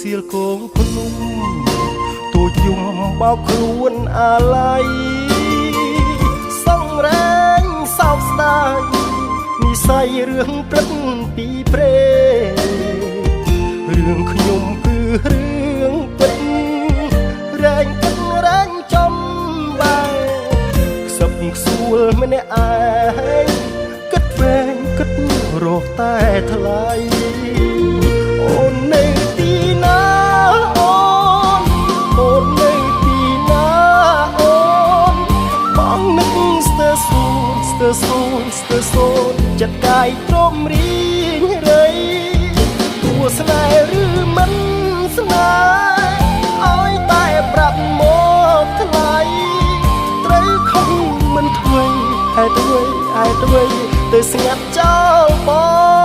សៀលគងភ្នំទូចយំបោកខ្លួនអាឡ័យសង្រែងសោកស្ដាយនិស័យរឿងព្រឹកពីព្រេរឿងខ្ញុំគឺរឿងពិតរែងគិតរែងចំបែខ្សឹបខ្សួលម្នាក់ឯងគិតវែងគិតរកតែថ្លៃអូននៅទីណាអូននៅទីណាអូនបងនឹកស្ទើសូនស្ទើសូនស្ទើសូនចិត្តកាយទ្រមរីងរៃគួស្នេហ៍ឬមិនស្នេហ៍ឲ្យតែប្រាប់មកថ្លៃត្រូវខំមិនធ្វើហេតុអ្វីទៅស្ងាត់ចោលបង